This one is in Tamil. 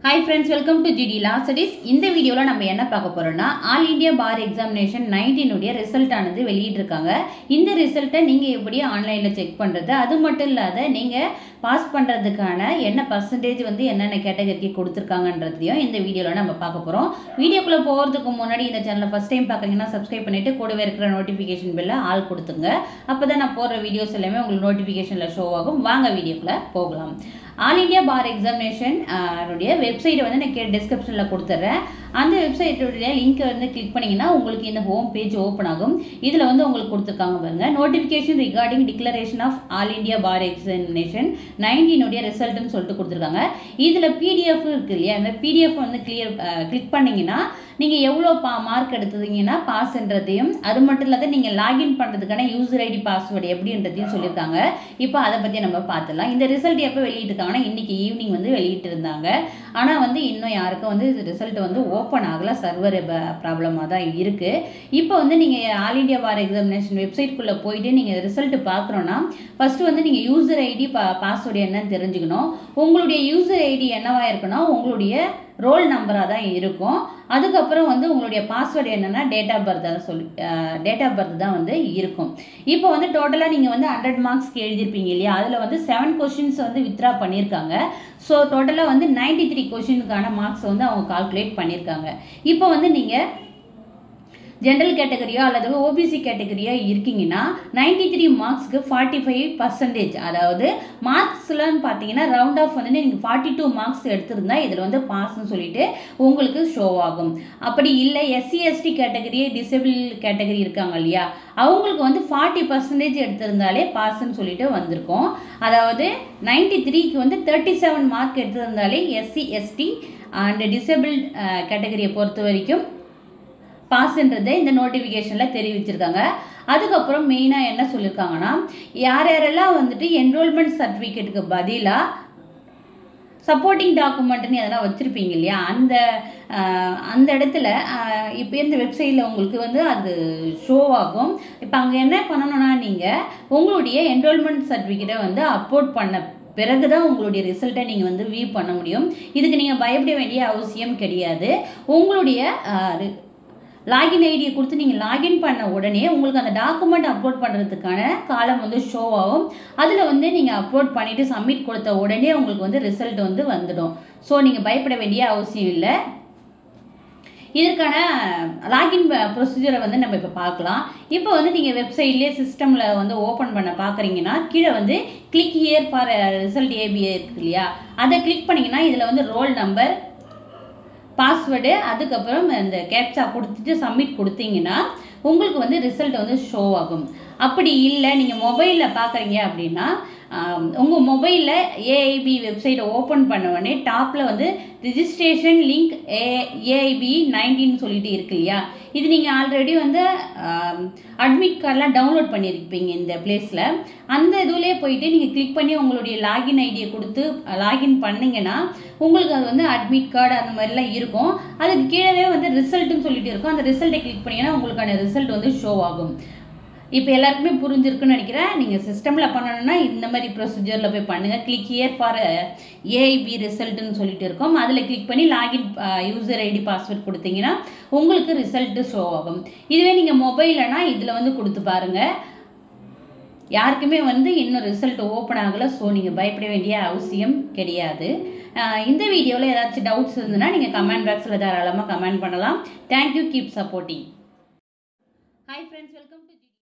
Hi friends, welcome to GD Law Studies. இந்த வீடியோல நம்ம என்ன பார்க்க போறோம்னா ஆல் இந்தியா பார் எக்ஸாமினேஷன் 19 உடைய ரிசல்ட் ஆனது வெளியிட்டிருக்காங்க. இந்த ரிசல்ட்டை நீங்க எப்படி ஆன்லைன்ல செக் பண்றது? அது மட்டும் இல்லாத நீங்க பாஸ் பண்றதுக்கான என்ன பர்சன்டேஜ் வந்து என்னென்ன கேட்டகரிக்கு கொடுத்திருக்காங்கன்றதையும் இந்த வீடியோல நம்ம பார்க்க போறோம். வீடியோக்குள்ள போறதுக்கு முன்னாடி இந்த சேனலை ஃபர்ஸ்ட் டைம் பார்க்கறீங்கன்னா சப்ஸ்கிரைப் பண்ணிட்டு கூடவே இருக்கிற நோட்டிஃபிகேஷன் பெல்ல ஆல் கொடுத்துங்க. அப்பதான் நான் போடுற வீடியோஸ் எல்லாமே உங்களுக்கு நோட்டிஃபிகேஷன்ல ஷோ ஆகும். வாங்க வீடியோக்குள்ள போகலாம். ஆல் இந்தியா பார் எக்ஸாமினேஷன் வெப்சைட்டை வந்து நான் டிஸ்கிரிப்ஷனில் கொடுத்துட்றேன். அந்த வெப்சைட்டோடைய லிங்க்கை வந்து கிளிக் பண்ணிங்கன்னா உங்களுக்கு இந்த ஹோம் பேஜ் ஓப்பன் ஆகும். இதில் வந்து உங்களுக்கு கொடுத்துருக்காங்க பாருங்க, notification regarding declaration of All India Bar examination 19 ரிசல்ட்னு சொல்லிட்டு கொடுத்துருக்காங்க. இதில் பிடிஎஃப் இருக்கு இல்லையா, அந்த பிடிஎஃப் வந்து கிளிக் பண்ணிங்கன்னா நீங்கள் எவ்வளோ மார்க் எடுத்தீங்கன்னா பாஸ்ன்றதையும், அது மட்டும் இல்லாத நீங்கள் லாகின் பண்ணுறதுக்கான யூசர் ஐடி பாஸ்வேர்டு எப்படின்றதையும் சொல்லியிருக்காங்க. இப்போ அதை பற்றி நம்ம பார்த்துடலாம். இந்த ரிசல்ட் எப்போ வெளியிட்டிருக்காங்கன்னா இன்னைக்கு ஈவினிங் வந்து வெளியிட்டு இருந்தாங்க. ஆனால் வந்து இன்னும் யாருக்கும் வந்து ரிசல்ட் வந்து ஓப்பன் ஆகலை, சர்வர் ப்ராப்ளமாக தான் இருக்குது. இப்போ வந்து நீங்கள் ஆல் இண்டியா பார் எக்ஸாமினேஷன் வெப்சைட்குள்ளே போயிட்டு நீங்கள் ரிசல்ட் பார்க்குறோன்னா ஃபஸ்ட்டு வந்து நீங்கள் யூசர் ஐடி பாஸ்வேர்டு என்னன்னு தெரிஞ்சுக்கணும். உங்களுடைய யூசர் ஐடி என்னவா இருக்குன்னா உங்களுடைய ரோல் நம்பராக தான் இருக்கும். அதுக்கப்புறம் வந்து உங்களுடைய பாஸ்வேர்டு என்னென்னா டேட் ஆஃப் பர்த் தான் வந்து இருக்கும். இப்போ வந்து டோட்டலாக நீங்கள் வந்து 100 மார்க்ஸ்க்கு எழுதியிருப்பீங்க இல்லையா, அதில் வந்து 7 கொஷின்ஸ் வந்து வித்ரா பண்ணியிருக்காங்க. ஸோ டோட்டலாக வந்து 93 கொஷினுக்கான மார்க்ஸ் வந்து அவங்க கால்குலேட் பண்ணியிருக்காங்க. இப்போ வந்து நீங்கள் ஜென்ரல் கேட்டகரியோ அல்லது ஓபிசி கேட்டகரியோ இருக்கீங்கன்னா 93 மார்க்ஸ்க்கு 45%, அதாவது மார்க்ஸ்லன்னு பார்த்தீங்கன்னா ரவுண்ட் ஆஃப் வந்து நீங்கள் 42 மார்க்ஸ் எடுத்திருந்தா இதில் வந்து பாஸ்ன்னு சொல்லிட்டு உங்களுக்கு ஷோ ஆகும். அப்படி இல்லை SC ST category disable category இருக்காங்க இல்லையா, அவங்களுக்கு வந்து 40% எடுத்திருந்தாலே பாஸ்ன்னு சொல்லிட்டு வந்திருக்கும். அதாவது 93க்கு வந்து 37 மார்க் எடுத்திருந்தாலே எஸ்சி எஸ்டி அண்ட் டிசேபிள் கேட்டகரியை பொறுத்த வரைக்கும் பாஸ்ன்றதை இந்த நோட்டிஃபிகேஷனில் தெரிவிச்சிருக்காங்க. அதுக்கப்புறம் மெயினாக என்ன சொல்லியிருக்காங்கன்னா, யார் யாரெல்லாம் வந்துட்டு என்ரோல்மெண்ட் சர்டிஃபிகேட்டுக்கு பதிலாக சப்போர்ட்டிங் டாக்குமெண்ட்னு எதனா வச்சுருப்பீங்க இல்லையா, அந்த இடத்துல இப்போ இந்த வெப்சைட்டில் உங்களுக்கு வந்து அது ஷோ ஆகும். இப்போ அங்கே என்ன பண்ணணும்னா நீங்கள் உங்களுடைய என்ரோல்மெண்ட் சர்டிஃபிகேட்டை வந்து அப்லோட் பண்ண பிறகுதான் உங்களுடைய ரிசல்ட்டை நீங்கள் வந்து வியூ பண்ண முடியும். இதுக்கு நீங்கள் பயப்பட வேண்டிய அவசியம் கிடையாது. உங்களுடைய லாகின் ஐடியை கொடுத்து நீங்கள் லாகின் பண்ண உடனே உங்களுக்கு அந்த டாக்குமெண்ட் அப்லோட் பண்ணுறதுக்கான காலம் வந்து ஷோ ஆகும். அதில் வந்து நீங்கள் அப்லோட் பண்ணிவிட்டு சப்மிட் கொடுத்த உடனே உங்களுக்கு வந்து ரிசல்ட் வந்து வந்துடும். ஸோ நீங்கள் பயப்பட வேண்டிய அவசியம் இல்லை. இதற்கான லாகின் ப்ரொசீஜரை வந்து நம்ம இப்போ பார்க்கலாம். இப்போ வந்து நீங்கள் வெப்சைட்லேயே சிஸ்டமில் வந்து ஓப்பன் பண்ண பார்க்குறீங்கன்னா கீழே வந்து click here for result ABA இருக்கு இல்லையா, அதை கிளிக் பண்ணிங்கன்னா இதில் வந்து ரோல் நம்பர், பாஸ்வேர்டு, அதுக்கப்புறம் இந்த கேப்சா கொடுத்துட்டு சப்மிட் கொடுத்தீங்கன்னா உங்களுக்கு வந்து ரிசல்ட் வந்து ஷோ ஆகும். அப்படி இல்லை நீங்கள் மொபைலில் பார்க்குறீங்க அப்படின்னா உங்கள் மொபைலில் ஏஐபி வெப்சைட்டை ஓப்பன் பண்ண உடனே டாப்பில் வந்து ரிஜிஸ்ட்ரேஷன் லிங்க் ஏஐபி 19 சொல்லிட்டு இருக்கு இல்லையா, இது நீங்கள் ஆல்ரெடி வந்து அட்மிட் கார்டெலாம் டவுன்லோட் பண்ணியிருப்பீங்க இந்த பிளேஸில். அந்த இதுலேயே போயிட்டு நீங்கள் கிளிக் பண்ணி உங்களுடைய லாகின் ஐடியை கொடுத்து லாகின் பண்ணிங்கன்னா உங்களுக்கு அது வந்து அட்மிட் கார்டு அந்த மாதிரிலாம் இருக்கும். அதுக்கு கீழே வந்து ரிசல்ட்டுன்னு சொல்லிட்டு இருக்கும். அந்த ரிசல்ட்டை கிளிக் பண்ணிங்கன்னா உங்களுக்கான ரிசல்ட் வந்து ஷோ ஆகும். இப்போ எல்லாருக்குமே புரிஞ்சிருக்குன்னு நினைக்கிறேன். நீங்கள் சிஸ்டமில் பண்ணணும்னா இந்த மாதிரி ப்ரொசீஜரில் போய் பண்ணுங்கள். கிளிக் ஹியர் ஃபார் ஏஐபி ரிசல்ட்டுன்னு சொல்லிட்டு இருக்கும். அதில் கிளிக் பண்ணி லாகின் யூசர் ஐடி பாஸ்வேர்ட் கொடுத்தீங்கன்னா உங்களுக்கு ரிசல்ட்டு ஷோ ஆகும். இதுவே நீங்கள் மொபைல்னா இதில் வந்து கொடுத்து பாருங்கள். யாருக்குமே வந்து இன்னும் ரிசல்ட் ஓப்பன் ஆகலை. ஸோ நீங்கள் பயப்பட வேண்டிய அவசியம் கிடையாது. இந்த வீடியோவில் ஏதாச்சும் டவுட்ஸ் இருந்ததுன்னா நீங்கள் கமெண்ட் பாக்ஸில் தாராளமாக கமெண்ட் பண்ணலாம். Thank you, keep supporting. Hi friends, welcome to